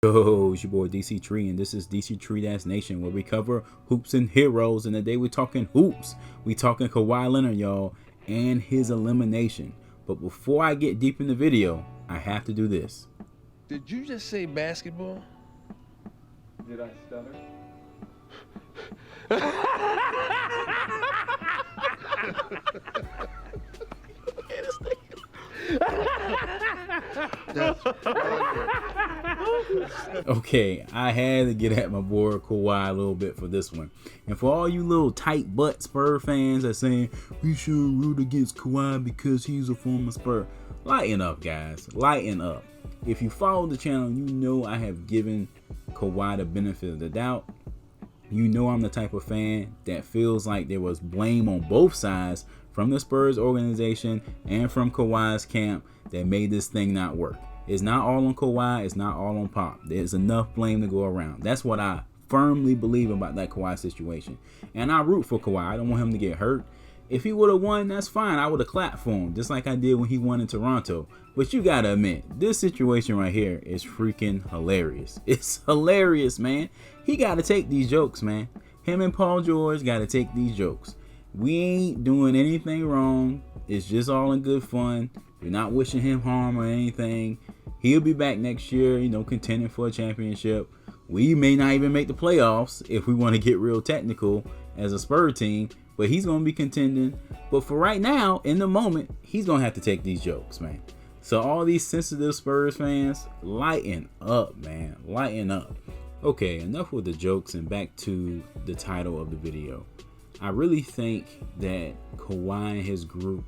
Yo, it's your boy Dctree, and this is Dctree-Nation, where we cover hoops and heroes. And today we're talking hoops. We talking Kawhi Leonard, y'all, and his elimination. But before I get deep in the video, I have to do this. Did you just say basketball? Did I stutter? Okay, I had to get at my boy Kawhi a little bit for this one. And for all you little tight butt Spur fans that saying we should root against Kawhi because he's a former Spur, lighten up, guys. Lighten up. If you follow the channel, you know I have given Kawhi the benefit of the doubt. You know I'm the type of fan that feels like there was blame on both sides, from the Spurs organization and from Kawhi's camp, that made this thing not work. It's not all on Kawhi. It's not all on Pop. There's enough blame to go around. That's what I firmly believe about that Kawhi situation. And I root for Kawhi. I don't want him to get hurt. If he would have won, that's fine. I would have clapped for him, just like I did when he won in Toronto. But you got to admit, this situation right here is freaking hilarious. It's hilarious, man. He got to take these jokes, man. Him and Paul George got to take these jokes. We ain't doing anything wrong. It's just all in good fun. We're not wishing him harm or anything. He'll be back next year, contending for a championship. We may not even make the playoffs if we want to get real technical as a Spurs team, but he's going to be contending. But for right now, in the moment, he's going to have to take these jokes, man. So all these sensitive Spurs fans, lighten up, man. Lighten up. Okay, enough with the jokes and back to the title of the video. I really think that Kawhi and his group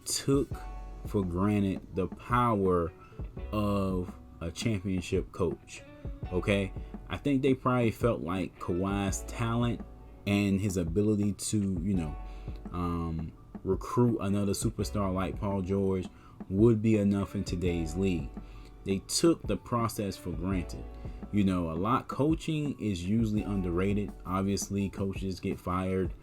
took for granted the power of a championship coach. Okay, I think they probably felt like Kawhi's talent and his ability to, recruit another superstar like Paul George would be enough in today's league. They took the process for granted. Coaching is usually underrated. Obviously, coaches get fired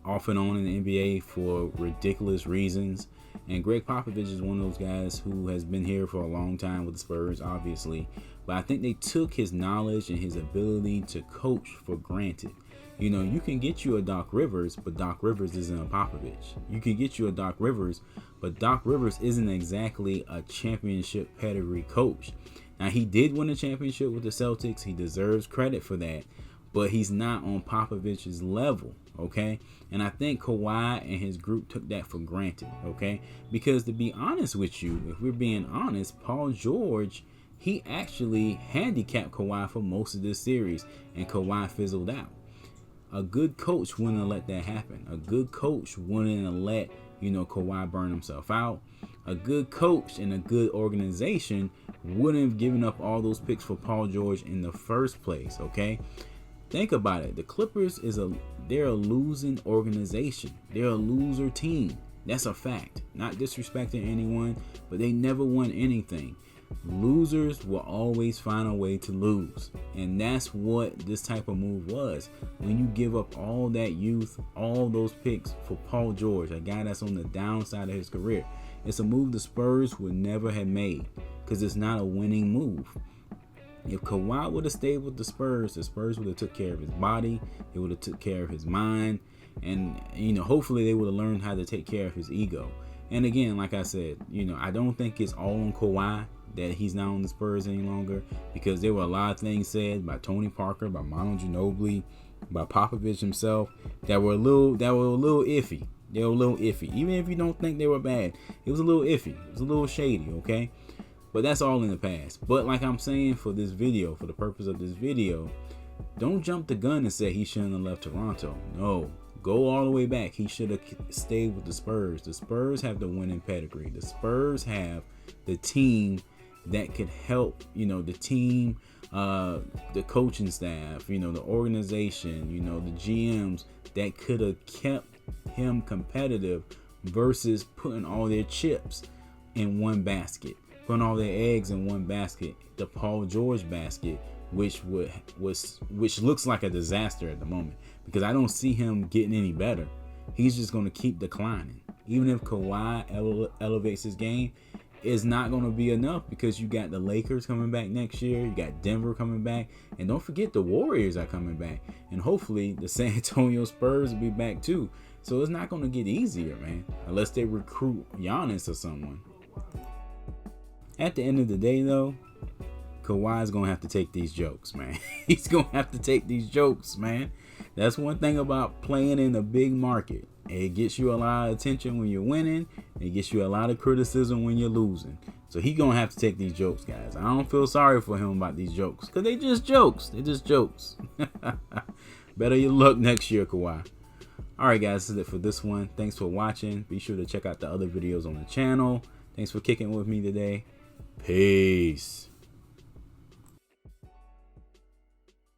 off and on in the NBA for ridiculous reasons. And Greg Popovich is one of those guys who has been here for a long time with the Spurs, obviously. But I think they took his knowledge and his ability to coach for granted. You can get you a Doc Rivers, but Doc Rivers isn't a Popovich. You can get you a Doc Rivers, but Doc Rivers isn't exactly a championship pedigree coach. Now, he did win a championship with the Celtics. He deserves credit for that, but he's not on Popovich's level, okay? And I think Kawhi and his group took that for granted, okay? Because to be honest with you, if we're being honest, Paul George, he actually handicapped Kawhi for most of this series, and Kawhi fizzled out. A good coach wouldn't have let that happen. A good coach wouldn't have let, Kawhi burn himself out. A good coach and a good organization wouldn't have given up all those picks for Paul George in the first place, okay? Think about it. The Clippers they're a losing organization. They're a loser team. That's a fact. Not disrespecting anyone, but they never won anything. Losers will always find a way to lose. And that's what this type of move was. When you give up all that youth, all those picks for Paul George, a guy that's on the downside of his career, it's a move the Spurs would never have made because it's not a winning move. If Kawhi would have stayed with the Spurs would have took care of his body. It would have took care of his mind. And, hopefully they would have learned how to take care of his ego. And again, like I said, I don't think it's all on Kawhi that he's not on the Spurs any longer, because there were a lot of things said by Tony Parker, by Manu Ginobili, by Popovich himself that were a little iffy. They were a little iffy. Even if you don't think they were bad, it was a little iffy. It was a little shady, okay? But that's all in the past. But like I'm saying, for this video, for the purpose of this video, don't jump the gun and say he shouldn't have left Toronto. No. Go all the way back. He should have stayed with the Spurs. The Spurs have the winning pedigree. The Spurs have the team that could help, the team, the coaching staff, the organization, the GMs that could have kept him competitive versus putting all their chips in one basket, putting all their eggs in one basket, the Paul George basket, which looks like a disaster at the moment, because I don't see him getting any better. He's just going to keep declining. Even if Kawhi elevates his game, it's not going to be enough because you got the Lakers coming back next year. You got Denver coming back. And don't forget the Warriors are coming back. And hopefully the San Antonio Spurs will be back too. So it's not going to get easier, man, unless they recruit Giannis or someone. At the end of the day, though, Kawhi's going to have to take these jokes, man. He's going to have to take these jokes, man. That's one thing about playing in a big market. It gets you a lot of attention when you're winning. It gets you a lot of criticism when you're losing. So he's going to have to take these jokes, guys. I don't feel sorry for him about these jokes because they just jokes. They're just jokes. Better your luck next year, Kawhi. All right, guys, this is it for this one. Thanks for watching. Be sure to check out the other videos on the channel. Thanks for kicking with me today. Peace.